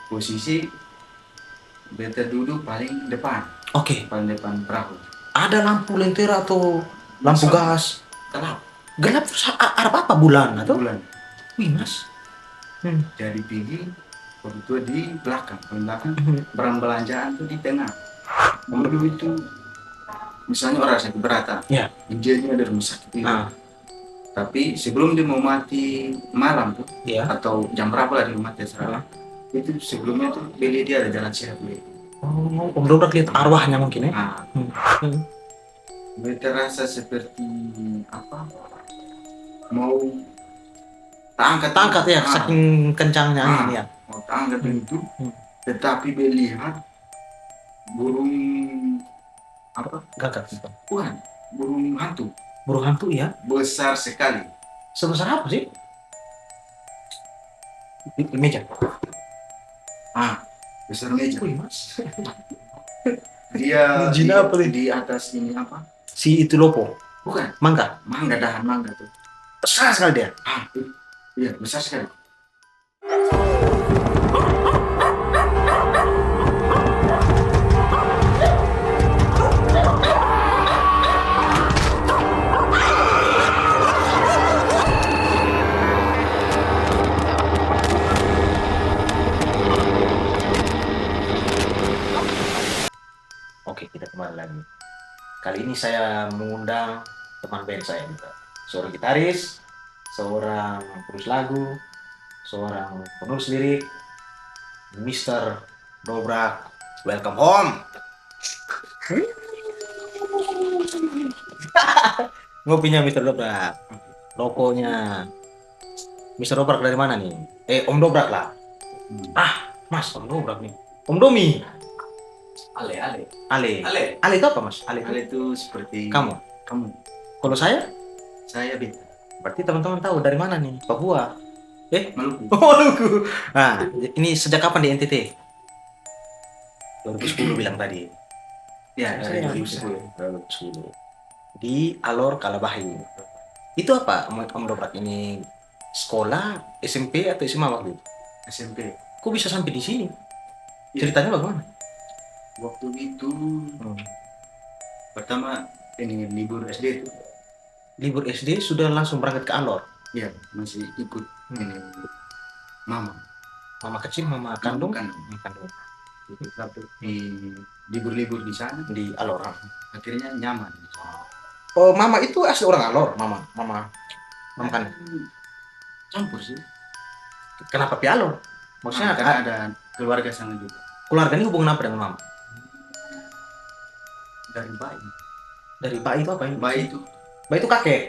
posisi beta duduk paling depan, Oke. paling depan perahu. Ada lampu lentera atau lampu Masuk. gas? Gelap. Gelap terus arah apa bulan atau? Bulan. Wih mas. Jadi pergi waktu itu di belakang, barang belanjaan tuh di tengah. Dulu itu misalnya orang sakit berat, Ya. injilnya dari rumah sakit itu. Ah. Tapi sebelum dia mau mati malam tuh, Iya. atau jam berapa lah dia mau mati serah. Itu sebelumnya tuh beli dia ada jalan sehat beli. Oh, Om Dobrak lihat arwahnya mungkin ya? Nah, beta rasa seperti apa? Mau Tangkat ya, saking kencangnya angin ya. mau tangkat itu, tetapi melihat burung apa? Gagak. Bukan, burung hantu. Burung hantu ya? Besar sekali. Sebesar apa sih? Di meja. Besar meja. Wih mas. Dia Jin apa nih? di atas ini apa? Si itu lopo. Bukan, Mangga. dahan mangga tuh. Besar sekali dia. Iya, besar sekali. Oke, kita kembali lagi. Kali ini saya mengundang teman band saya juga. Seorang gitaris, seorang penulis lagu, seorang penulis lirik, Mr. Dobrak. Welcome home. Ngopinya Mr. Dobrak. Lokonya Mr. Dobrak dari mana nih? Om Dobrak lah. Mas, Om Dobrak nih. Om Domi. Ale. Ale itu apa mas? Ale itu seperti kamu. Kalau saya beta. berarti teman-teman tahu dari mana nih? Papua. Maluku. Maluku. Nah, ini sejak kapan di NTT? 2010 bilang tadi. Ya, Saya 2010. Di Alor Kalabahi. Itu apa Om Dobrak ini? Sekolah, SMP atau SMA waktu itu? SMP. Kok bisa sampai di sini? Ceritanya bagaimana? Waktu itu pertama ini libur SD itu. Libur SD sudah langsung berangkat ke Alor? Iya, masih ikut ini mama kecil, mama kandung? Kandung. Ikut Satu di libur-libur di sana di Alor. akhirnya nyaman. Oh, mama itu asli orang Alor, mama kan Campur sih. kenapa pi Alor? Maksudnya karena ada keluarga sana juga. Keluarga ini hubungan apa dengan mama? Dari bayi. Dari bayi itu apa ini? Bayi itu kakek.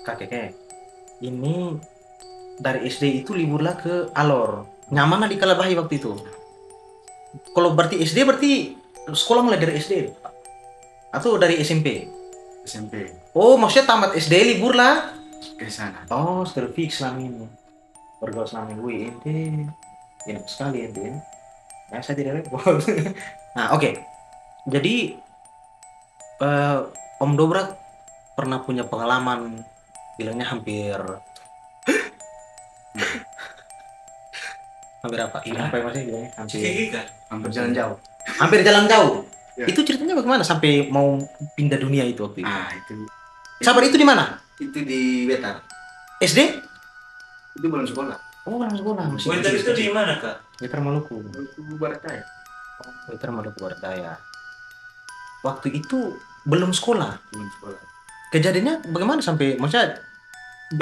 kakek. Ini dari SD itu liburlah ke Alor. Nyaman lah di Kalabahi waktu itu. Kalau berarti SD berarti sekolah mulai dari SD atau dari SMP? SMP. Oh, maksudnya tamat SD libur lah Ke sana. Oh, sudah fix selama ini. Bergaul selama ini. Wih, ente enak sekali ente. Nah, saya tidak repot. Nah, oke. Jadi Om Dobrak pernah punya pengalaman bilangnya hampir apa? Apa ya masih bilangnya? Hampir jalan jauh. Hampir jalan jauh. Ya. Itu ceritanya bagaimana sampai mau pindah dunia itu waktu itu? Itu. Sabar, itu di mana? Itu di Wetar. SD? Itu belum sekolah. Oh, belum sekolah. Wetar itu di mana kak? Wetar Maluku. Itu Barat Daya. Wetar Maluku Barat Daya. Waktu itu belum sekolah. Kejadiannya bagaimana sampai maksudnya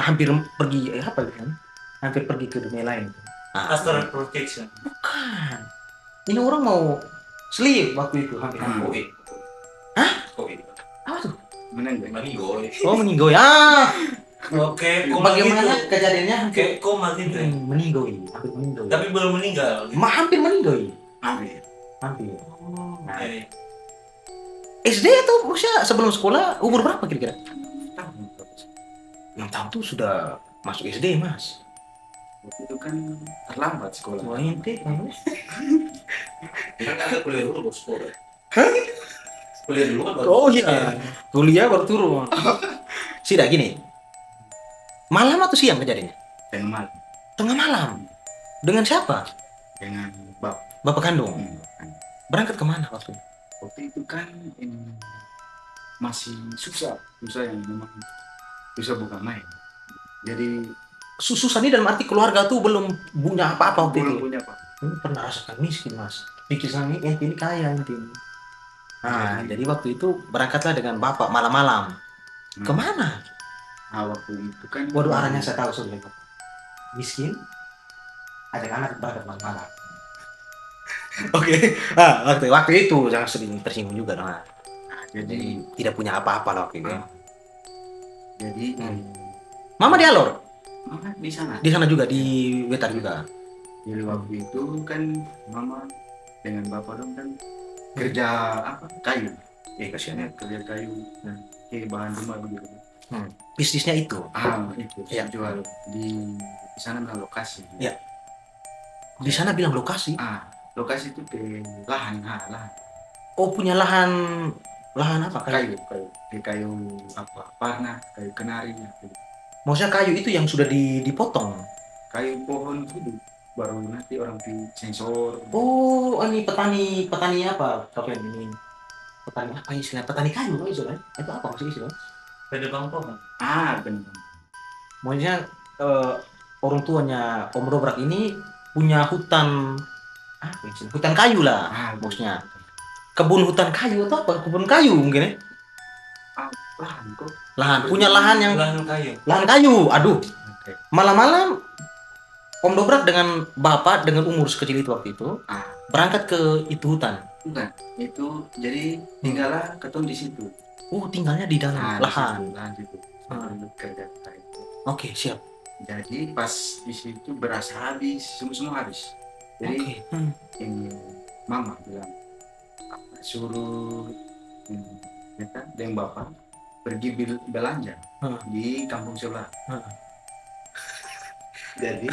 hampir pergi apa gitu kan? Hampir pergi ke dunia lain. Astral protection. Bukan. Ini orang mau sleep waktu itu hampir. Covid. Hah? Covid. Apa tuh? Meninggoy. Oh, meninggoy. Ah. Oke, Bagaimana kejadiannya? Oke, koma gitu. Meninggoy. Hampir meninggoy. Tapi belum meninggal. Hampir meninggoy. Hampir. Nah, SD itu maksudnya sebelum sekolah umur berapa kira-kira? 6 tahun tuh sudah masuk SD mas. Waktu itu kan terlambat sekolah. Wah, ente Kan ada kuliah dulu bos sekolah. Kuliah dulu kan baru. Oh iya, kuliah baru turun. Tidak gini. Malam atau siang kejadiannya? Tengah malam. Tengah malam. Dengan siapa? dengan bap. Bapak kandung. Kan. Berangkat kemana waktu itu? Waktu itu kan ini masih susah yang memang susah bukan main. Jadi Susah nih dalam arti keluarga tuh belum punya apa-apa waktu itu. belum punya Pak. Pernah rasakan miskin mas. Pikir sama ini kaya nanti. Nah, jadi waktu itu berangkatlah dengan bapak malam-malam. Kemana? Nah, waktu itu kan Waduh, arahnya saya tahu sudah. Miskin, ajak anak berangkat malam-malam. Oke. Waktu itu jangan sering tersinggung juga dong. Nah, jadi jadi tidak punya apa-apa lah waktu itu. jadi Mama di Alor, mama di sana. di sana juga di Wetar juga. Jadi waktu itu kan mama dengan bapak dong kan kerja apa kayu. Kasihan ya. Kerja kayu kayak bahan rumah begitu. Bisnisnya itu. Itu Ya. jual di sana bilang lokasi. Ya. Di sana bilang lokasi. Lokasi itu ke lahan. Oh, punya lahan apa? Kayu kayu apa parna, kayu kenari. Maksudnya kayu itu yang sudah dipotong. Kayu pohon itu baru nanti orang di sensor. Oh, ini petani apa? Kapan ini? Petani apa istilah? Petani kayu kan istilah? Itu apa maksudnya istilah? Penebang pohon. Benar. Maksudnya orang tuanya Om Dobrak ini punya hutan apa istilah? Hutan kayu lah maksudnya. Kebun hutan kayu atau apa? Kebun kayu mungkin ya? Lahan kok. Lahan, punya lahan yang Lahan kayu. lahan kayu. Aduh, Oke. malam-malam Om Dobrak dengan bapak dengan umur sekecil itu waktu itu berangkat ke itu hutan. Bukan, itu jadi tinggallah ketemu di situ. Tinggalnya di dalam lahan. Lahan situ. Kerja kayu. Oke, siap. Jadi pas di situ berasa habis, semua habis. Jadi ini mama bilang suruh kita dengan bapak pergi belanja di kampung sebelah. Jadi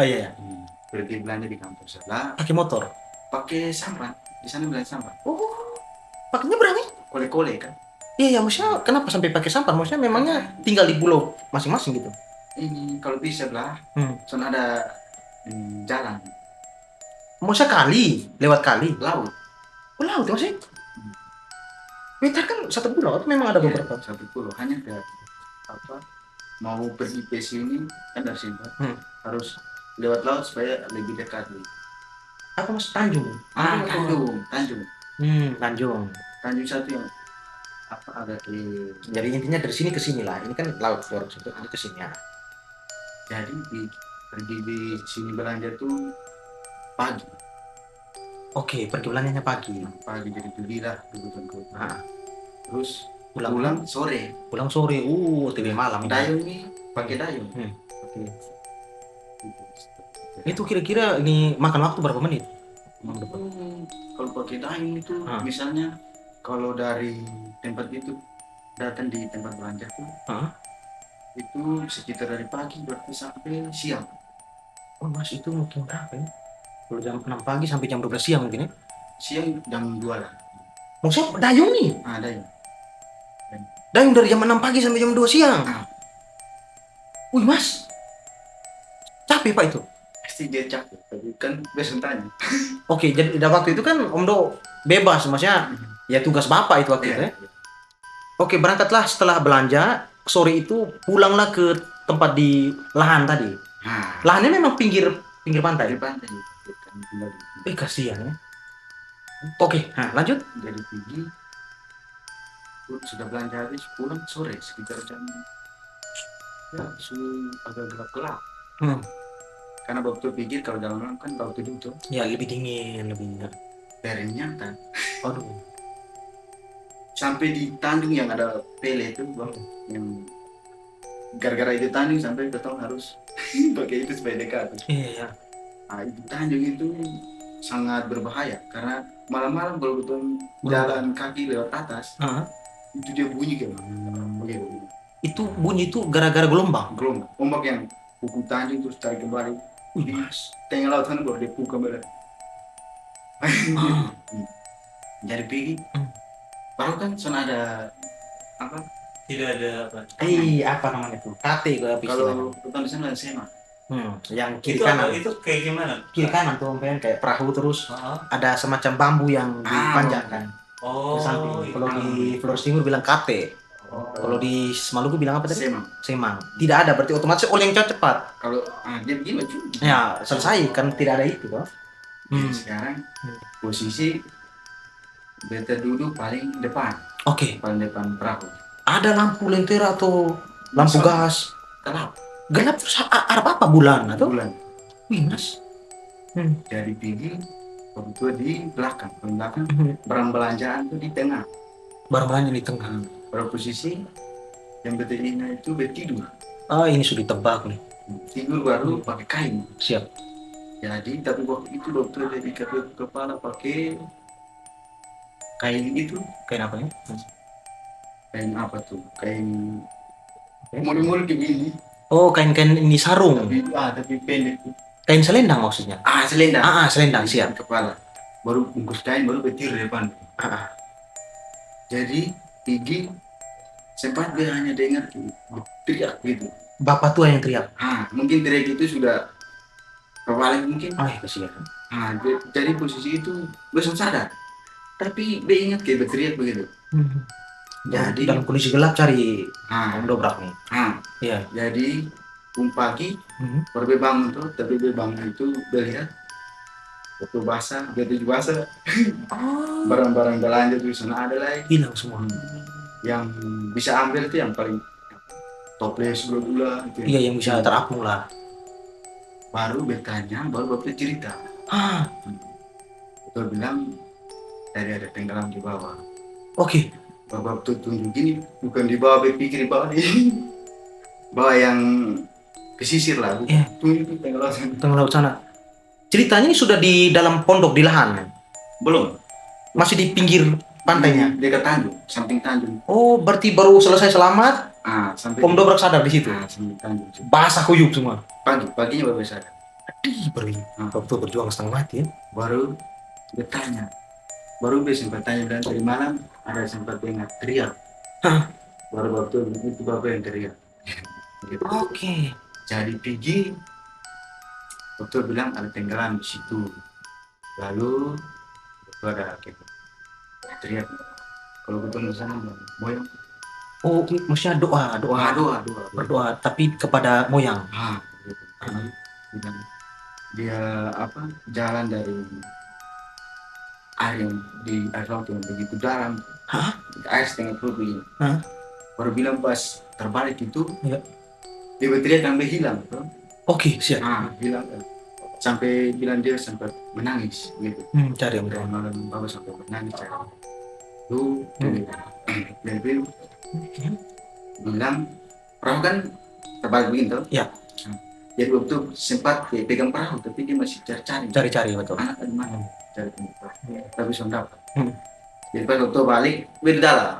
iya. pergi belanja di kampung sebelah. Pakai motor. Pakai sampan. Di sana belanja sampan. Pakai nyebrang ya? Kole-kole kan. Iya, maksudnya kenapa sampai pakai sampan? Maksudnya memangnya tinggal di pulau masing-masing gitu? Ini kalau bisa belah, soalnya ada jalan. Maksudnya kali, lewat kali? Laut. Oh, laut ya maksudnya? Wetar kan satu pulau, atau memang ada beberapa? Satu pulau, hanya ke mau pergi ke sini kan dari sini harus lewat laut supaya lebih dekat. Apa mas Tanjung? Tanjung. Tanjung satu yang ada di. Jadi intinya dari sini ke sini lah. Ini kan laut keluar ke situ, ini ke sini ya. Jadi pergi di sini belanja tuh pagi. Oke, pergi belanjanya pagi. Pagi jadi belilah kebutuhan. Terus pulang sore. TV malam. Dayung nih, pakai dayung. Itu kira-kira ini makan waktu berapa menit? Kalau pakai dayung itu misalnya kalau dari tempat itu datang di tempat belanja tuh itu sekitar dari pagi berarti sampai siang. Oh mas, itu mungkin berapa ya? Kalau jam 6 pagi sampai jam 12 siang mungkin ya? Siang jam 2 lah. Maksudnya dayung nih? Dayung. Dayung dari jam 6 pagi sampai jam 2 siang? Wih mas, capek pak itu? Pasti dia capek, tapi kan biasa tanya. Oke, jadi waktu itu kan Om Do bebas, maksudnya ya tugas bapak itu waktu itu ya? Oke, berangkatlah setelah belanja, sore itu pulanglah ke tempat di lahan tadi. Lahannya memang pinggir pantai? Pinggir pantai. Kasihan ya. Oke, lanjut. Jadi pergi, sudah belanja habis, pulang sore sekitar jam agak gelap-gelap. Karena waktu pikir kalau jalan malam kan waktu itu ya lebih dingin, lebih darinya kan. Aduh. Sampai di Tanjung yang ada pele itu bang, yang gara-gara itu Tanjung sampai kita harus pakai itu supaya dekat. Iya. Itu Tanjung itu sangat berbahaya karena malam-malam kalau kita jalan kaki lewat atas, itu dia bunyi kayak begitu. Itu bunyi itu gara-gara gelombang. Ombak yang pukul Tanjung terus tarik kembali. Di tengah laut sana baru dia pukul kembali. Jadi pergi. Baru kan sana ada apa? Tidak ada apa. Apa namanya tuh? KT kalau kita di sana ada SEMA. Yang kiri Itu apa? kanan. Itu kayak gimana? Kiri kanan tuh Om, kayak perahu terus Heeh. ada semacam bambu yang dipanjangkan Oh, ke samping. Kalau iya. di Flores Timur bilang kate. Oh. Kalau di Maluku bilang apa tadi? Semang. Semang. Tidak ada, berarti otomatis oleh yang cepat. Kalau dia begini cuy. Ya, selesai kan tidak ada itu toh. Jadi sekarang posisi beta duduk paling depan, Oke. paling depan perahu. Ada lampu lentera atau lampu Masuk. gas? Gelap. Gelap terus ada apa bulan atau? Bulan. Wih, Mas. Dari pergi waktu itu di belakang, barang belanjaan tuh di tengah. Barang belanja di tengah. Pada posisi yang betina itu bertidur. Ah, ini sudah ditebak nih. Tidur baru pakai kain. Siap. Jadi tapi waktu itu dokter dia ikat kepala pakai kain itu. Kayak apa ya? Kain apa tuh? Kain mul-mul kayak gini. Oh, kain-kain ini sarung. Tapi pendek. Kain selendang maksudnya. Selendang. Selendang siap. Kepala. Baru bungkus kain baru bertidur di depan. Jadi Igi sempat dia hanya dengar teriak gitu. Bapak tua yang teriak. Mungkin teriak itu sudah kebalik mungkin. Kasihan. Jadi posisi itu langsung sadar. Tapi dia ingat kayak berteriak begitu. Jadi dalam kondisi gelap cari Om Dobrak nih. Iya. Jadi pagi baru dia bangun tuh, tapi dia bangun itu dia lihat foto basah, baju basah. Barang-barang belanja tuh sana ada lagi. Hilang semua. Yang bisa ambil tuh yang paling toples gula gitu. Iya, yang bisa terapung lah. Baru bertanya, baru bapak cerita. Betul bilang tadi ada tenggelam di bawah. Oke. Bapak tuh tunjuk gini, bukan di bawah, berpikir di bawah nih. Bawah yang pesisir lah, bukan. Iya. Tunjuk tenggelam. Tengah laut sana. Ceritanya ini sudah di dalam pondok di lahan. Belum. Masih di pinggir pantainya. Dekat Tanjung, samping Tanjung. Oh, berarti baru selesai selamat. Sampai Om Dobrak sadar di situ. samping Tanjung. Basah kuyup semua. Paginya baru sadar. Beri. Waktu berjuang setengah mati ya. Baru bertanya. Baru dia sempat tanya dan dari malam ada sempat dengar teriak. Baru waktu itu bapak yang teriak. Gitu. Oke. Jadi pergi, dokter bilang ada tenggelam di situ. Lalu itu ada kayak teriak. Kalau ketemu sana moyang. Oh, maksudnya doa. Doa. Berdoa, tapi kepada moyang. Gitu. Bilang dia jalan dari air yang di air laut yang begitu dalam. Air setengah perut begini. Baru bilang pas terbalik itu, ya. Dia berteriak sampai hilang. Oke, siap. Hilang. Sampai bilang dia sempat menangis gitu. Cari Om Dari Dobrak. malam bapak sampai menangis cari. Tuh, dia bilang perahu kan terbalik begini tuh. Ya. Jadi waktu sempat dia pegang perahu, tapi dia masih cari-cari. Cari betul. Anak di mana? Cari perahu. Tapi sudah dapat. Jadi pas waktu balik, dia di dalam.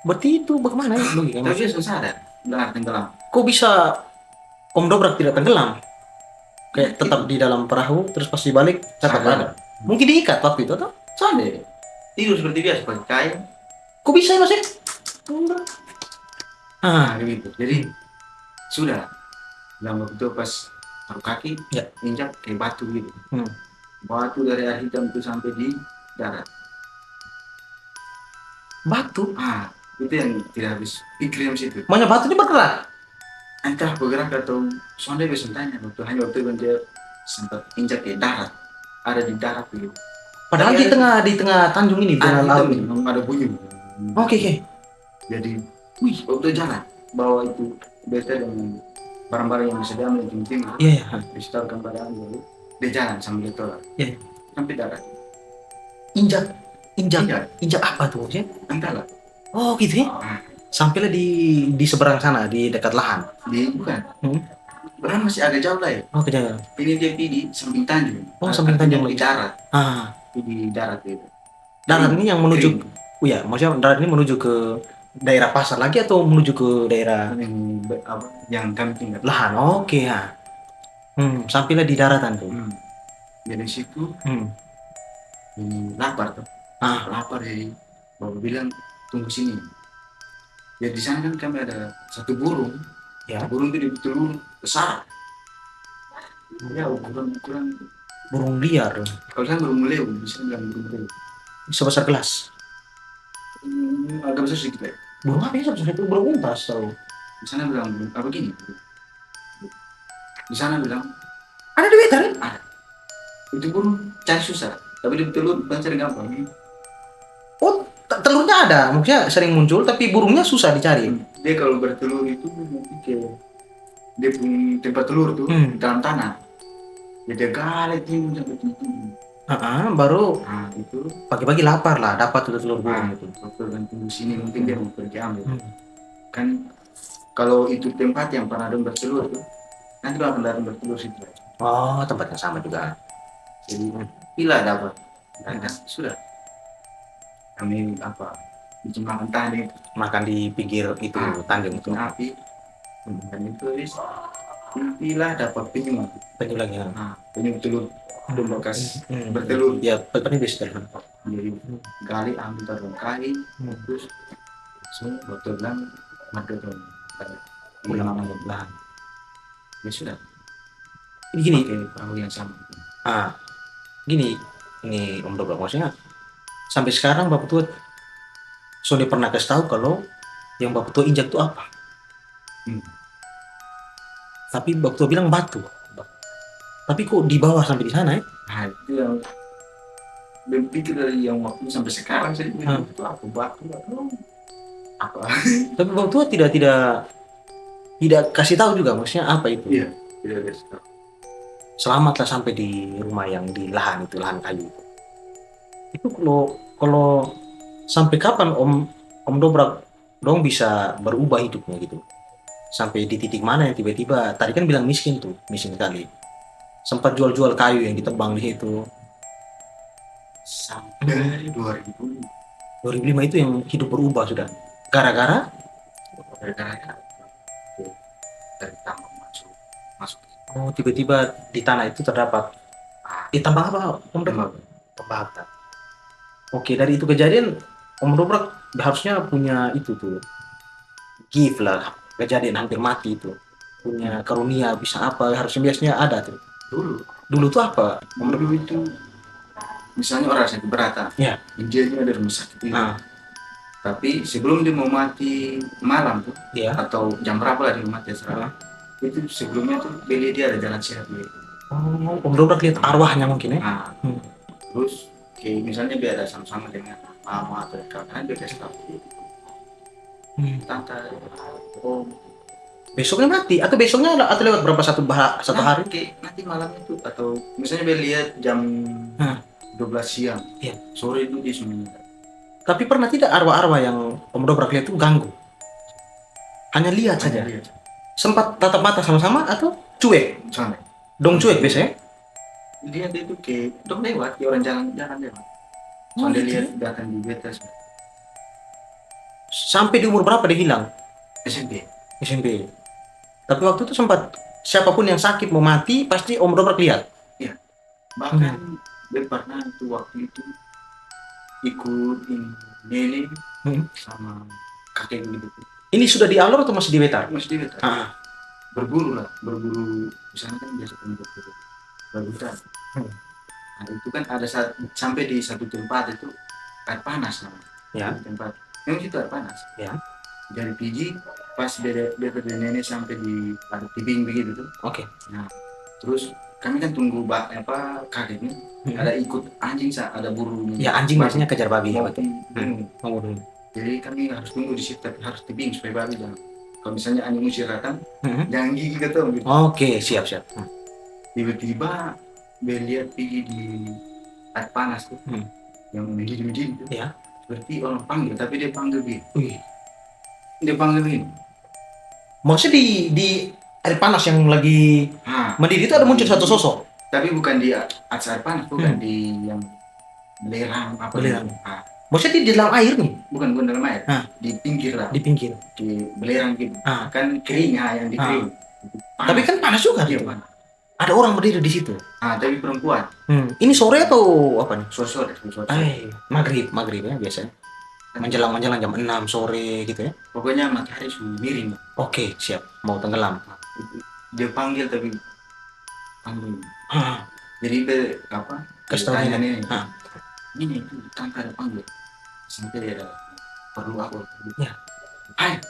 Berarti itu bagaimana ya logikanya? Tapi dia sudah sadar, benar tenggelam. Kok bisa Om Dobrak tidak tenggelam? Kayak tetap di dalam perahu, terus pas dibalik tetap ada. Mungkin diikat waktu itu atau? Sadar. Tidur seperti biasa, pakai kain. Kok bisa ya Mas? Gitu. Jadi sudah. Dalam waktu itu pas taruh kaki, injak kayak batu gitu. Batu dari air hitam itu sampai di darat. Batu? Itu yang tidak habis pikirin situ. Banyak batu ini bergerak? Entah bergerak atau sonde bisa tanya. Hanya waktu itu dia sempat injak ke darat. Ada di darat gitu. Padahal di tengah Tanjung ini, di tengah laut ini. Ada bunyi. Oke. Jadi, waktu jalan bawa itu beta dengan barang-barang yang bisa diambil yang penting. Iya. Disetorkan pada dulu. Dia jalan sambil ditolak. Iya. Sampai darat. Injak apa tuh maksudnya? Entahlah. Oh gitu ya? Sampailah di seberang sana, di dekat lahan. Bukan. Bahkan masih agak jauh lah ya. Oh kejauhan. Ini dia di samping Tanjung. Oh samping Tanjung di lagi. darat. Di darat gitu. Darat ini yang menuju, maksudnya darat ini menuju ke daerah pasar lagi atau menuju ke daerah yang kami tinggal. Lahan. Oke ya. Sampailah di daratan tuh. Jadi situ lapar tuh. Lapar jadi bapak bilang tunggu sini. Ya di sana kan kami ada satu burung. Ya. Burung itu ditelur besar. Ya ukuran Burung liar. kalau saya burung meleu bisa bilang burung meleu. Sebesar gelas. Agak besar sedikit ya. Burung apa ya sebesar itu? Burung untas tau. Di sana bilang apa gini? Di sana bilang Ada di Wetar ya? ada. Itu burung cari susah, tapi di telur bukan cari gampang. Oh, telurnya ada. Maksudnya sering muncul tapi burungnya susah dicari. Dia kalau bertelur itu nanti kayak dia punya tempat telur tuh di dalam tanah. Jadi dia gali timun sampai tinggi. Baru Nah itu pagi-pagi lapar lah dapat tuh telur burung itu. waktu dan tunggu sini mungkin dia mau pergi ambil. Kan kalau itu tempat yang pernah dong bertelur tuh, nanti lo akan datang bertelur situ. Oh, tempatnya sama juga. Jadi bila dapat, dan kan sudah kami apa bikin makan tadi, Makan di pinggir itu tanding itu. bikin api, dan itu is bila dapat penyu, Penyu lagi ya. penyu telur itu bekas bertelur. Ya, penyu bisa telur. Jadi gali ambil taruh kain, terus semua botol bilang madu tuh, Ulang ulang lah. ya sudah. Ini gini, Pakai perahu yang sama. gini, ini Om Dobrak maksudnya sampai sekarang Bapak Tua Sony pernah kasih tahu kalau yang Bapak Tua injak itu apa. Tapi Bapak Tua bilang batu. Tapi kok di bawah sampai di sana ya? Nah itu yang berpikir dari yang waktu sampai sekarang saya bilang itu apa batu atau apa? Tapi Bapak Tua tidak kasih tahu juga maksudnya apa itu. Iya, tidak ada. Selamatlah sampai di rumah yang di lahan itu, lahan kayu itu. Itu kalau sampai kapan Om Dobrak dong bisa berubah hidupnya gitu? Sampai di titik mana yang tiba-tiba tadi kan bilang miskin tuh, miskin sekali. Sempat jual-jual kayu yang ditebang di situ. Sampai 2000 2005 itu yang hidup berubah sudah. Gara-gara gara-gara dari tambang masuk tiba-tiba di tanah itu terdapat tambang apa Om Dobrak? tembak. Tembakau. Oke, dari itu kejadian Om Dobrak harusnya punya itu tuh gift lah, kejadian hampir mati itu punya karunia bisa apa harusnya biasanya ada tuh. Dulu tuh apa Om Dobrak? Dulu itu misalnya orang sakit berat, Ya. dia ada rumah sakit itu. Tapi sebelum dia mau mati malam tuh, Ya. atau jam berapa lah dia mau mati terserah. Itu sebelumnya tuh beli dia ada jalan sehat dulu. Oh, Om Dobrak lihat arwahnya mungkin ya. Terus kayak misalnya dia ada sama-sama dengan mama atau kakak, dia kasih tahu tante, om. Besoknya mati atau besoknya atau lewat berapa satu hari? Kayak nanti malam itu atau misalnya dia lihat jam 12 siang, Iya. sore itu dia sudah meninggal. Tapi pernah tidak arwah-arwah yang Om Dobrak lihat itu ganggu? Hanya lihat saja. Sempat tatap mata sama-sama atau cuek? Misalnya, Dong cuek biasanya. dia itu kayak dong lewat, kayak orang jalan lewat. Oh, Soalnya dia gitu lihat ya? datang di betas Sampai di umur berapa dia hilang? SMP. SMP. Tapi waktu itu sempat siapapun yang sakit mau mati pasti Om Dobrak lihat. Bahkan dia pernah itu waktu itu ikut nenek sama kakek gitu. Ini sudah di Alor atau masih di Wetar? Masih di betas. Berburu misalnya kan biasa kan berburu hutan. Nah, itu kan ada sampai di satu tempat itu air panas namanya. Ya. Tempat memang itu air panas. Ya. Dari Piji pas beda nenek sampai di ada tebing begitu tuh. Oke. Nah, terus kami kan tunggu kakeknya ada ikut anjing ada burung. Ya anjing biasanya kejar babi. Mau Betul. bunuh. Jadi kami harus tunggu di situ tapi harus tebing supaya babi jangan. Kalau misalnya anjing usir datang, jangan gigi ketemu gitu. Oke, siap. Tiba-tiba dia lihat pergi di air panas tuh, yang mendidih itu. Ya. Berarti orang panggil, tapi dia panggil begini. Wih. Dia panggil begini. Maksudnya di air panas yang lagi mendidih itu ada muncul satu sosok. Tapi bukan di atas air panas, bukan di yang belerang apa. Belerang. Nah, maksudnya di dalam air nih? bukan dalam air, di pinggir lah. Di pinggir. Di belerang gitu. Kan kering yang di kering. Tapi kan panas juga Iya, gitu. panas. Ada orang berdiri di situ. Tapi perempuan. Ini sore atau apa nih? Sore. Maghrib ya biasanya. Menjelang jam 6 sore gitu ya. Pokoknya matahari sudah miring. Oke, siap. Mau tenggelam. Dia panggil tapi panggil. Hah, Jadi apa? kasih tahu Tanya nenek. nih, Hah, ini itu kan ada panggil. Sampai dia ada perlu aku. Ya. Hai,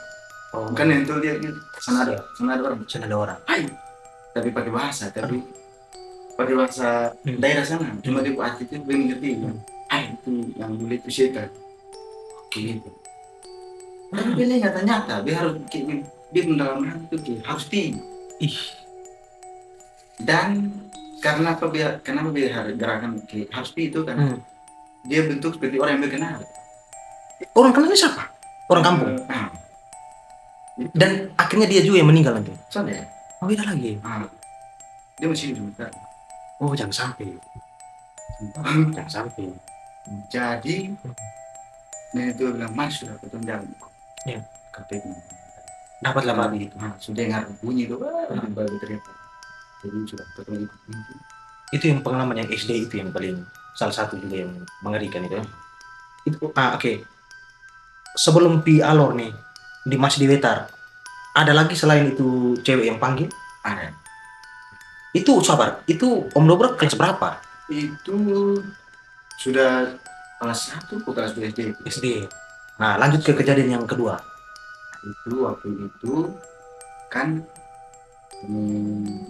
oh, bukan yang itu dia gitu. Sana ada orang. sana ada orang. Hai, tapi pakai bahasa, pakai bahasa daerah sana. Cuma dia buat itu belum ngerti. Hai, itu yang dulu itu setan. Gitu. Tapi dia nyata-nyata, dia harus dia mendalam itu harus tinggi. Ih, Dan kenapa biar harus gerakan harus tinggi itu kan dia bentuk seperti orang yang berkenal. orang kenalnya siapa? Orang kampung. Nah, itu. Dan akhirnya dia juga yang meninggal nanti. Sana ya. Oh, beda lagi. Dia masih hidup kan. Oh, jangan sampai. Jangan sampai. Jadi nenek itu bilang mas sudah ketemu jalan. Ya. Katanya. Dapatlah babi itu. Sudah dengar bunyi itu, baru teriak. Jadi sudah ketemu itu. Itu yang pengalaman yang SD itu yang paling salah satu juga yang mengerikan itu. Itu oke. Sebelum pi alor nih masih di Wetar. Ada lagi selain itu cewek yang panggil? Ada. Itu sabar. Itu Om Dobrak kelas berapa? Itu sudah kelas 1 atau kelas 2 SD. SD. Nah, lanjut ke kejadian yang kedua. Itu waktu itu kan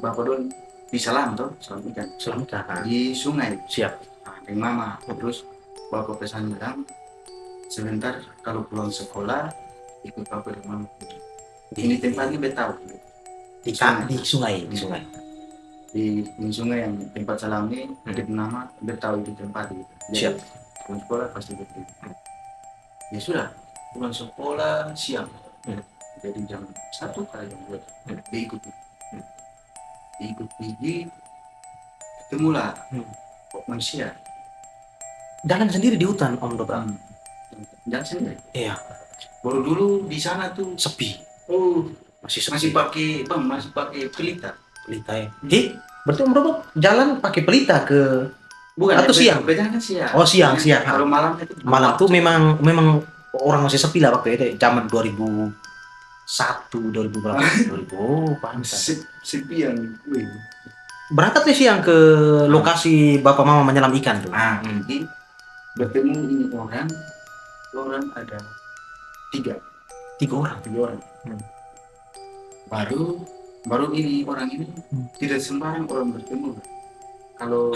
Bapak Don di Salam ikan Selamat ikan. di sungai. Siap. Dengan mama. Terus Bapak pesan bilang sebentar kalau pulang sekolah ikut Bapak dan mama. Ini tempatnya betau. Di sungai. Di sungai yang tempat Salam ini ada nama betau di tempat itu. Siap. Pulang sekolah pasti begitu. Ya sudah, pulang sekolah siang. Jadi jam 1 kali jam 2 diikut pergi ketemulah manusia Jalan sendiri di hutan Om Dobrak. jalan sendiri. Iya. Baru dulu di sana tuh Sepi. masih Masih pakai pelita. pelita ya. Berarti Om Dobrak jalan pakai pelita ke Bukan atau siang? Jangan siang. Oh, siang. Kalau malam itu Malam tuh memang orang masih sepi lah waktu itu. Zaman 2001, 2000 berapa? 2000 pantas. sepi yang Berangkat nih siang ke lokasi Bapak Mama menyelam ikan tuh. Jadi bertemu ini orang ada tiga Tiga orang. Baru ini orang ini tidak sembarang orang bertemu. Kalau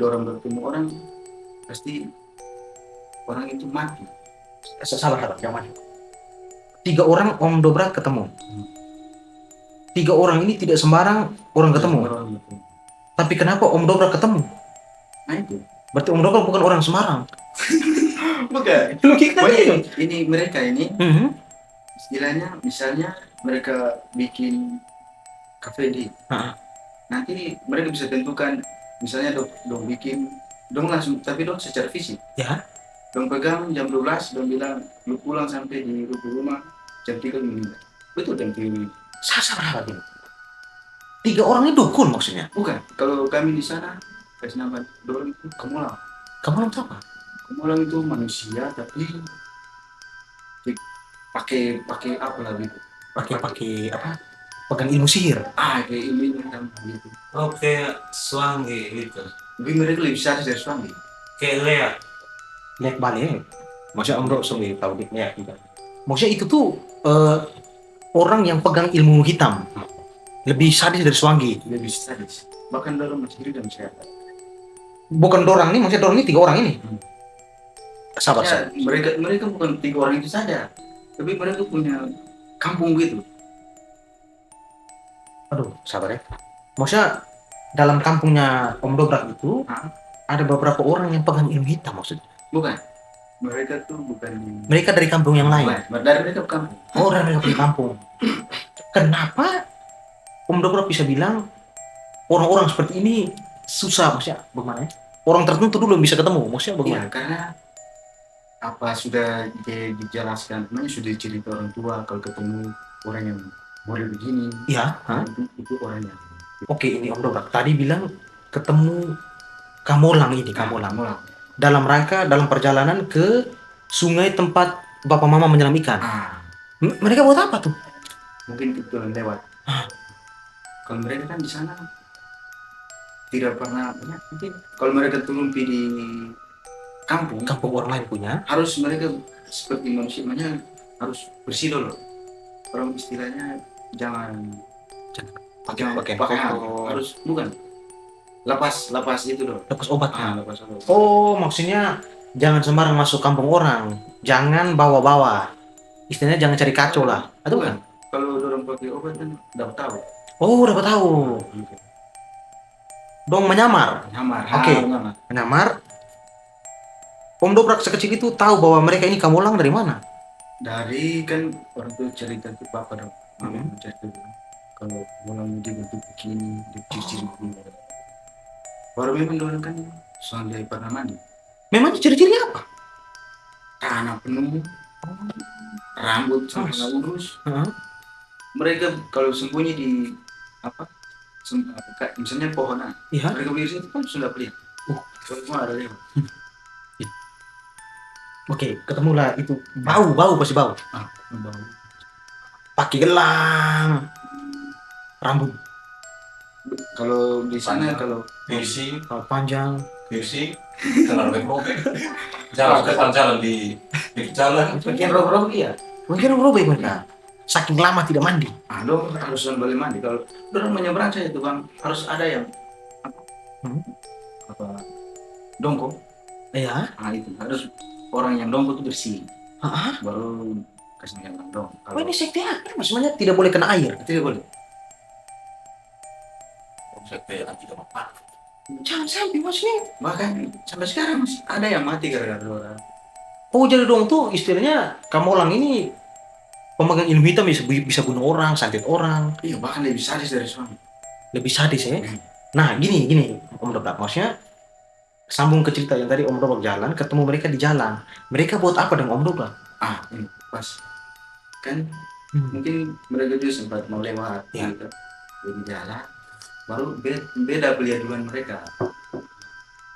orang bertemu orang pasti orang itu mati. Sabar, jangan. 3 orang Om Dobrak ketemu. 3 orang ini tidak sembarang orang ketemu. Tapi kenapa Om Dobrak ketemu? Nah itu. Berarti Om Dobrak bukan orang Semarang. Bukan. Logikanya ini mereka ini istilahnya misalnya mereka bikin kafe di. Nanti mereka bisa tentukan misalnya dong bikin dong langsung tapi dong secara fisik. Ya. Dong pegang jam 12 dong bilang lu pulang sampai di rumah jam 3 meninggal. Betul jam 3 meninggal. Sabar ini. 3 orang ini dukun maksudnya? Bukan. Kalau kami di sana kasih nama dorong itu kemulang. Kemulang siapa? Kemulang itu manusia tapi pakai apa lagi? Pakai apa? Pegang ilmu sihir. Kayak ini kan gitu. Oh, kayak Swangi gitu. Tapi mereka lebih sadis dari suami. Kayak Lea. Lihat balik. Maksudnya Om Dobrak sendiri tahu dia. Maksudnya itu tuh orang yang pegang ilmu hitam. Lebih sadis dari Swangi. Lebih sadis. Bahkan dalam masih hidup dan sehat. Bukan dorang nih, maksudnya dorang ini 3 orang ini. Sabar. Ya, mereka bukan 3 orang itu saja. Tapi mereka punya kampung gitu. Aduh, sabar ya. Maksudnya dalam kampungnya Om Dobrak itu ada beberapa orang yang pegang ilmu hitam maksudnya. Bukan. Mereka tuh bukan. Mereka dari kampung yang lain. Bukan. Dari mereka kampung. Oh, dari mereka punya kampung. Kenapa Om Dobrak bisa bilang orang-orang seperti ini susah maksudnya bagaimana ya? Orang tertentu dulu yang bisa ketemu, maksudnya bagaimana? Ya, karena apa sudah dijelaskan, namanya sudah cerita orang tua kalau ketemu orang yang model begini. Iya, itu orangnya. Oke, ini Om Dobrak tadi bilang ketemu Kamolang ini, Kamolang. Dalam perjalanan ke sungai tempat Bapak Mama menyelam ikan. Mereka buat apa tuh? Mungkin kebetulan lewat. kalau mereka kan di sana tidak pernah ya, mungkin kalau mereka turun di kampung Kampung orang lain punya. harus mereka seperti manusia harus bersih dulu. Orang istilahnya jangan Pakai jangan pakaian pakai kotor. harus bukan lepas itu dulu. Lepas obatnya. Lepas obat. Oh, maksudnya jangan sembarang masuk kampung orang. Jangan bawa-bawa. Istilahnya jangan cari kacau lah. Atau bukan? Kalau orang pakai obat kan dapat tahu. Oh, dapat tahu. Gitu. Dong menyamar. Nyamar. Oke. Nyamar. Menyamar. Om Dobrak sekecil itu tahu bahwa mereka ini kamulang dari mana? Dari kan orang tuh cerita ke bapak dong. Mama Hmm. cerita kalau mulai dia bentuk begini, dia ciri begini. Baru memang orang kan soalnya pernah mandi. Memang ciri-ciri apa? Tanah penuh, rambut sampai nggak lurus. Heeh. Mereka kalau sembunyi di apa? Kayak misalnya pohonan. Iya. Mereka berdiri situ kan sudah pelik. Kalau semua ada lewat. Oke, ketemulah itu. Bau pasti bau. Bau. Pakai gelang. Rambut Kalau di sana Panjang. kalau Piercing, panjang. piercing, kenal robek-robek. Jalan ke jalan di jalan. bagian rob-rob iya. Mungkin robek mereka. Saking lama tidak mandi. Dong harus balik mandi. Kalau orang menyeberang saya itu bang harus ada yang apa? Apa dongko. Iya. Itu harus orang yang dongko itu bersih. Heeh. Baru kasih yang dong. Oh, ini sekte apa? Maksudnya tidak boleh kena air. tidak boleh. Sekte anti keempat. Jangan sampai maksudnya. Bahkan sampai sekarang masih ada yang mati gara-gara orang. Oh, jadi dong tuh istilahnya kamolang ini pemegang ilmu hitam bisa bunuh orang, santet orang, Iya bahkan lebih sadis dari suami. lebih sadis ya. Hmm. Nah, gini Om Dobrak, maksudnya sambung ke cerita yang tadi Om Dobrak jalan, ketemu mereka di jalan. Mereka buat apa dengan Om Dobrak? Ini pas kan mungkin mereka juga sempat mau lewat Ya. gitu. Jadi jalan baru beda peliharuan mereka.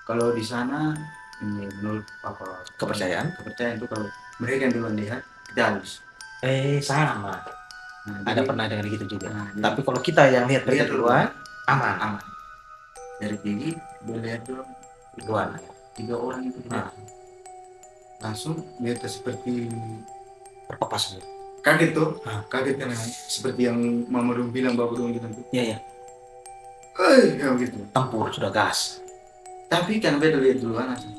Kalau di sana ini menurut apa Kepercayaan? itu kalau mereka yang duluan lihat kita harus. Sama. Nah, Ada jadi- pernah dengar gitu juga. Nah, jadi Tapi kalau kita yang lihat mereka lihat duluan, aman. aman. Dari tinggi melihat dulu Duluan. 3 orang itu Ah. langsung lihat seperti Berpapas. kaget tuh. Ah. Kaget kan seperti yang Mama Dong bilang Bapak Dong bilang tuh. Iya. Ya gitu. Tempur sudah gas. Tapi kan beda lihat duluan langsung.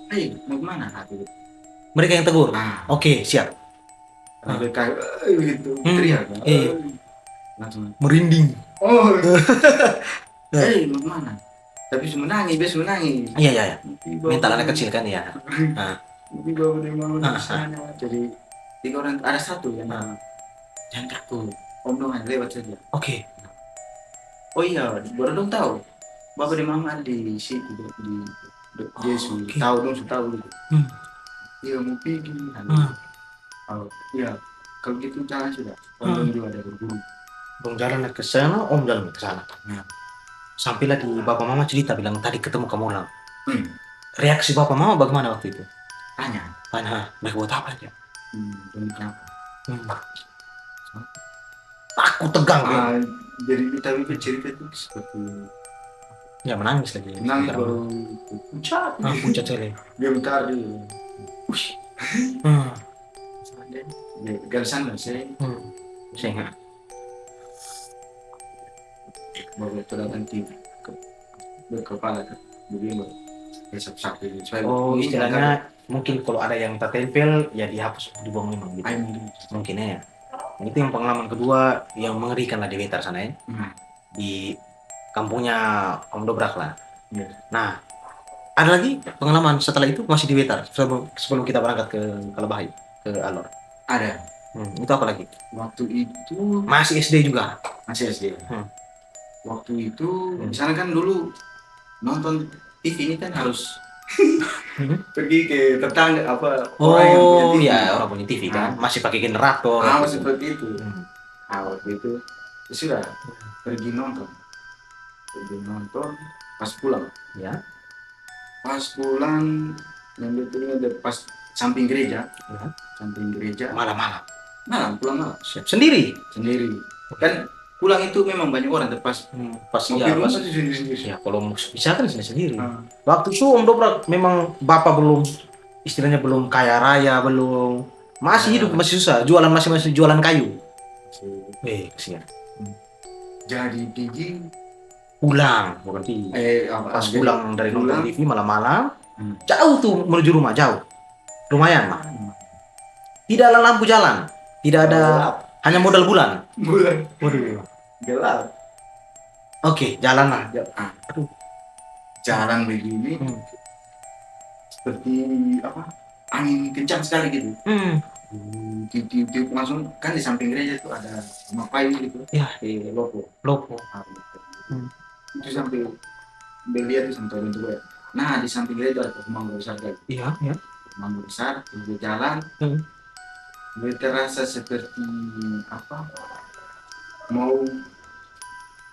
Mau kemana? Gitu. Mereka yang tegur. Nah, Oke, siap. sampai kayak gitu teriak kan. Langsung. Merinding. Oh. Mau kemana? Tapi menangis. Iya. Mental anak kecil kan ya. Tapi bawa dia mau Ah, di sana. Jadi 3 orang ada satu yang jangan takut. Om Dong lewat saja. Oke. Oh iya, baru dong tahu. Bapak dan Mama ada di situ di Yesus. Oke. Tahu gitu. Hmm. Iya mau pergi. Oh, iya. Kalau gitu jalan sudah. Om Dong juga ada berburu. Dong jalan ke sana, Om jalan ke sana. Nah. Sampailah di Bapak Mama cerita bilang tadi ketemu kamu lang. Hmm. Reaksi Bapak Mama bagaimana waktu itu? Tanya. Mereka buat apa aja? Dong kenapa? Takut tegang kan? Jadi kita bercerita itu seperti Ya menangis lagi. nangis baru pucat. Pucat sekali. Dia bentar dulu. Garisan lah saya. Saya ingat. Baru itu datang TV ke kepala kan. Begini besok sakit. Oh, istilahnya mungkin kalau ada yang tertempel ya dihapus dibuang memang gitu. Mungkin ya. Nah, itu yang pengalaman kedua yang mengerikan lah di Wetar sana ya. Di kampungnya Om Dobrak lah. Iya. Nah, ada lagi pengalaman setelah itu masih di Wetar sebelum kita berangkat ke Kalabahi, ke Alor. Ada. Itu apa lagi? Waktu itu Masih SD juga. masih SD. Waktu itu Hmm. di sana kan dulu nonton TV ini kan harus Hmm. pergi ke tetangga apa orang yang punya Oh TV. iya, orang punya TV kan. Masih pakai generator. Masih seperti itu. Waktu itu ya sudah pergi nonton pas pulang. Ya. Pas pulang yang betul ada pas samping gereja. Ya. Samping gereja. Malam-malam. Malam pulang malam Siap. Sendiri. sendiri. Kan pulang itu memang banyak orang, tapi pas Pas mau ya, ke rumah pas pasti sendiri-sendiri. ya kalau mau bisa kan sendiri. Ah, Waktu itu Om Dobrak memang bapak belum istilahnya belum kaya raya, belum masih hidup, masih susah, jualan masih jualan kayu. Kasihan. jadi pergi Pulang, bukan pergi. Pas jadi pulang dari nonton pulang. TV malam-malam, Hmm. jauh tuh menuju rumah, jauh. Lumayan, Mak. Tidak ada lampu jalan, tidak ada, hanya modal bulan. Bulan Waduh. gelap. Oke, jalan lah. Ah, Aduh. jalan begini Hmm. seperti apa? Angin kencang sekali gitu. Hmm. Tiup-tiup langsung kan di samping gereja itu ada rumah kayu gitu. Ya, Di Lopo. lopo. Ah, gitu. Hmm. Itu sampai beliau itu sampai itu ya. Nah di samping gereja ada rumah besar kan. Iya, ya. Rumah besar, di jalan. Hmm. Gue terasa seperti apa? Mau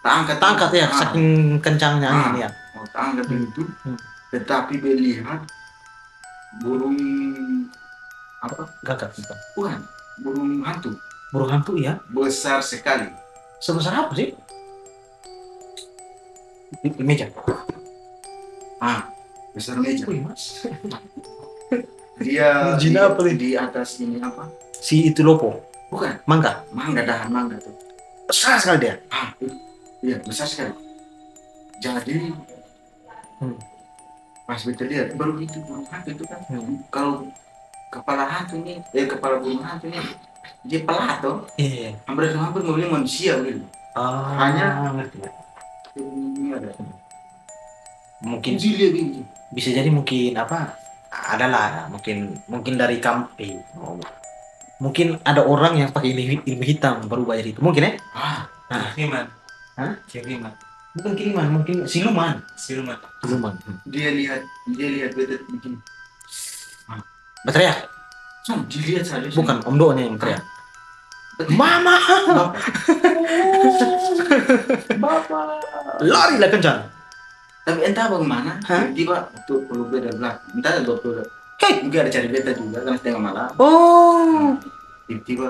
Tangkat ya, saking kencangnya angin ya. mau tangkap Hmm. itu, Hmm. tetapi melihat burung apa? Gagak gitu. Bukan, burung hantu Burung hantu ya. besar sekali. Sebesar apa sih? Di meja. Besar meja. Wih, Mas. Dia Jin apa nih? di atas ini apa? Si itu lopo. Bukan, Mangga. mangga, dahan mangga tuh. Besar sekali dia. Iya, besar sekali. Jadi Hmm. pas kita lihat baru itu burung hantu itu kan. Hmm. Kalau kepala hantu ini, kepala burung hantu ini dia pelat tuh. Iya. Hampir mobilnya manusia gitu. Hanya- ngerti. Ini ada. Mungkin Dia gitu. bisa jadi mungkin apa? Adalah mungkin dari mungkin ada orang yang pakai ilmu hitam baru bayar itu. Mungkin ya? Kiriman. Hah? Kiriman. Bukan kiriman, mungkin siluman. Siluman. Siluman. Dia lihat beta bikin. Berteriak. Dilihat saja. Bukan Om Do-nya yang teriak. Betul. Mama! Bapak. Lari lah kencang. Tapi entah bagaimana, Hah? tiba-tiba waktu peluk beta belakang. Entah ada dokter. Hei! Mungkin ada cari beta juga karena setengah malam. Oh. Tiba-tiba.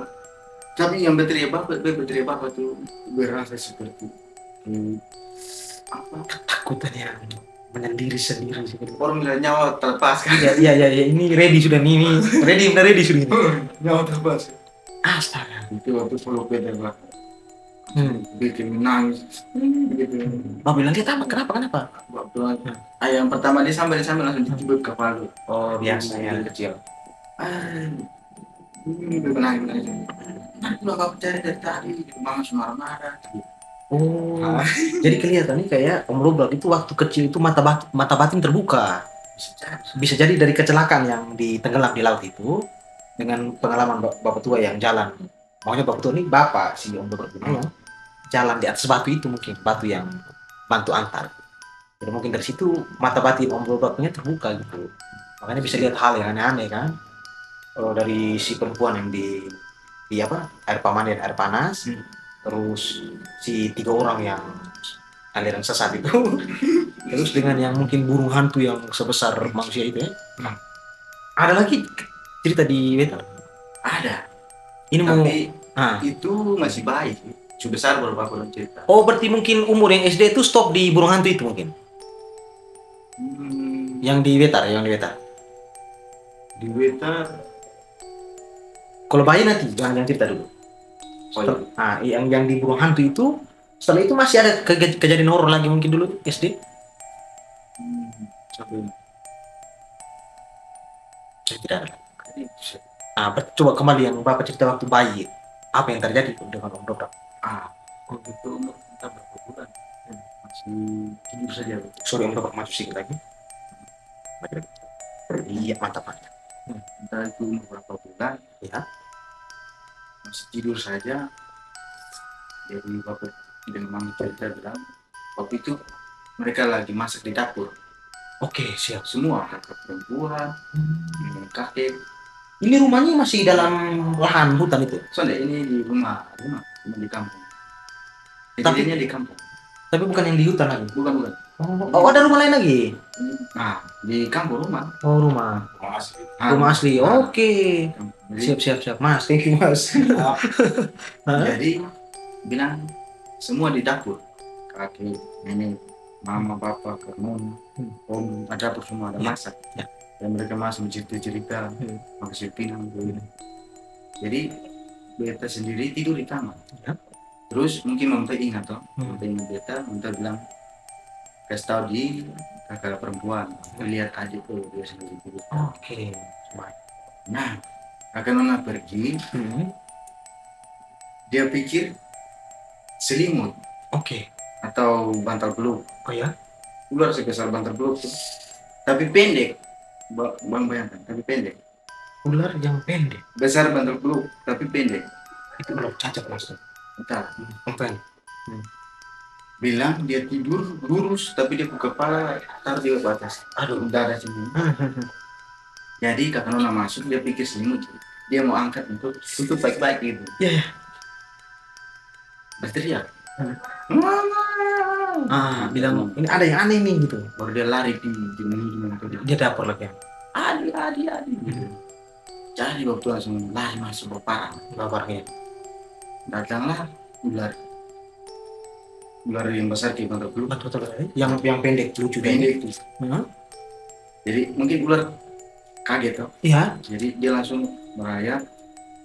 Tapi yang berteriak bapak tuh berasa seperti apa? Ketakutan yang menyendiri sendiri sih. Orang bilang nyawa terlepas kan? Ya, ini ready sudah nih. Ready sudah ini. Nyawa terlepas. Astaga. Itu waktu peluk beta belakang. Hmm. Bikin nangis. Gitu. Bapak bilang dia tamat. Kenapa? Waktu yang pertama dia sambil langsung dicubit kepala. Oh, biasa ya kecil. Ini menangis. Nah, aku nggak cari dari tadi, mama marah-marah. Oh. Jadi kelihatan nih kayak Om Robert itu waktu kecil itu mata batin terbuka. Bisa jadi dari kecelakaan yang tenggelam di laut itu dengan pengalaman bapak tua yang jalan. Makanya bapak tua ini bapak si Om Robert ini yang jalan di atas batu itu, mungkin batu yang bantu antar. Jadi mungkin dari situ mata batin Om Robertnya terbuka gitu. Makanya bisa lihat hal yang aneh-aneh kan. Dari si perempuan yang di air paman dan air panas, terus si 3 orang yang aliran sesat itu, terus dengan yang mungkin burung hantu yang sebesar manusia itu ya. Ada lagi cerita di Wetar? Ada. Ini mau Tapi ah. itu masih baik. Sudah besar baru bapak belum cerita. Oh, berarti mungkin umur yang SD itu stop di burung hantu itu mungkin. Yang di Wetar. Di Weta. Kalau bayi nanti jangan cerita dulu. Oh, iya. Yang di burung hantu itu setelah itu masih ada kejadian horor lagi mungkin dulu SD. Sampai Tidak ada. Coba kembali yang Bapak cerita waktu bayi. Apa yang terjadi dengan Om Dobrak? itu umur kita berapa bulan? Masih tidur saja. Sorry Om Dobrak masuk sedikit lagi. Iya, mantap. Entah itu umur berapa bulan. Ya. Masih tidur saja. Jadi bapak dengan mama cerita bilang waktu itu mereka lagi masak di dapur. Oke, siap. Semua kakak perempuan, kakek. Ini rumahnya masih dalam lahan hutan itu. Soalnya ini di rumah di kampung. Tapi- Kejadiannya di kampung. Tapi bukan yang di hutan lagi. Bukan. Oh, ada rumah lain lagi. Nah, di kampung rumah. Oh, rumah. Masih. Rumah asli. Nah, Oke. Jadi, Siap. Mas, thank you, Mas. Hah? jadi bilang semua di dapur, kakek, nenek, mama, papa, nona, om, ada dapur semua ada Ya. masak. Ya. Dan mereka masuk cerita-cerita, makasih pinang, jadi beta sendiri tidur di kamar. Ya. Terus mungkin Mamta ingat toh, Mamta ingat beta, Mamta bilang kasih tahu di kakak perempuan, lihat adik tuh dia sendiri tidur. Oke. Nah, kakak nona pergi, dia pikir selimut Oke. atau bantal peluk. Oh ya? Ular sebesar bantal peluk tuh, tapi pendek. Bang bayangkan, tapi pendek. Ular yang pendek. Besar bantal peluk, tapi pendek. Itu ular cacat maksudnya. Entah. Open. Bilang dia tidur lurus, tapi dia buka kepala taruh di batas. Aduh. Dada sini. Jadi kakak nona masuk, dia pikir selimut. Dia mau angkat untuk tutup baik-baik gitu. Iya, iya. Berteriak. Mama. Bilang ini ada yang aneh nih gitu. Baru dia lari di menuju dia. Dia dapur lagi. Adi. Gitu. Jadi waktu langsung lari masuk bapak. Bapaknya. Datanglah ular. Ular yang besar kayak bantal peluk. Betul. Yang pendek lucu Pendek tuh. Jadi mungkin ular kaget toh. Iya. Jadi dia langsung merayap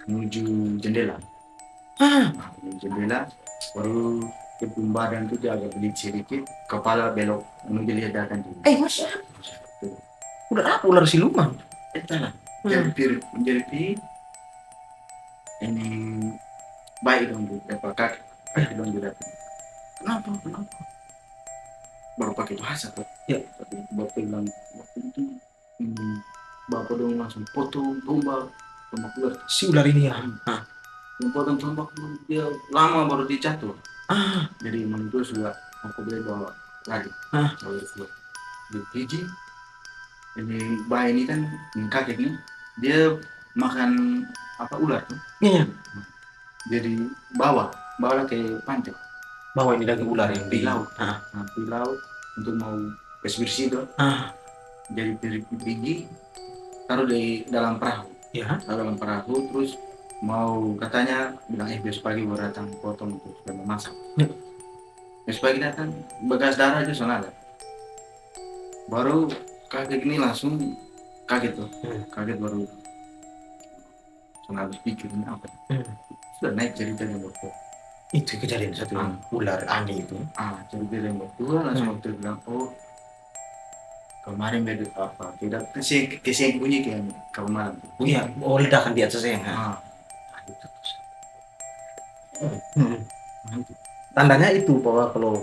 menuju jendela. Nah, menuju jendela baru ke badan tuh dia agak belit sedikit, kepala belok menuju lihat datang tuh. Masa? Ular apa? Ular siluman. Entahlah. Jadi ini baik dong bu, kaki dong dia datang. Kenapa? Baru pakai bahasa tuh. Ya. Tapi bapak bilang waktu itu bapak dong langsung potong tombak ular. Si ular ini ya. Potong tombak dia lama baru dicatur. Ah. Jadi menurut sudah aku boleh bawa lagi. Bawa keluar. Di biji ini bayi ini kan kakek nih dia makan apa ular tuh. Iya. Jadi bawa ke pantai. Bawa ini daging ular yang Di laut. Nah, di laut untuk mau bersih tuh. Jadi dari biji taruh di dalam perahu. Ya. Taruh dalam perahu terus mau katanya bilang besok pagi baru datang potong untuk sudah memasak. Besok pagi datang bekas darah aja sana ada. Baru kakek ini langsung kaget tuh. Kaget baru sana habis pikir ini apa. Sudah naik ceritanya dokter. Itu kejadian satu ular aneh itu. Cerita yang berdua langsung waktu bilang kemarin beda apa tidak keseng bunyi kayak kemarin. Iya, ledakan di atas yang. Tandanya itu bahwa kalau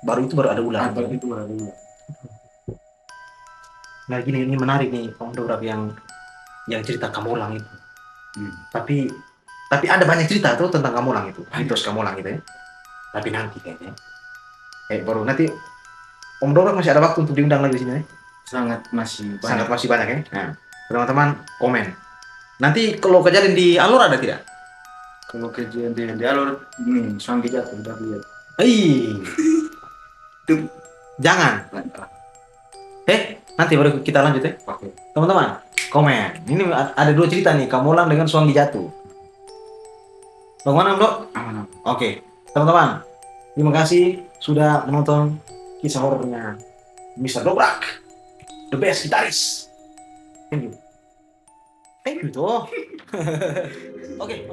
baru ada ular. Baru itu ada ular. Nah gini, ini menarik nih Om Dorab yang cerita Kamolang itu. Tapi ada banyak cerita tuh tentang Kamolang itu, mitos Kamolang itu ya. Tapi nanti kayaknya. Baru nanti Om Dorab masih ada waktu untuk diundang lagi di sini ya. Sangat masih banyak ya. Nah, teman-teman komen. Nanti kalau kejadian di Alor ada tidak? Kalau kejadian di Alor nih, Suanggi jatuh udah lihat. Jangan. Nanti baru kita lanjut ya. Oke. Teman-teman, komen. Ini ada dua cerita nih, Kamolang dengan Suanggi jatuh. Bagaimana, Bro? Aman. Oke. Teman-teman, terima kasih sudah menonton kisah horornya Mr. Dobrak, the best gitaris. Thank you toh. Oke,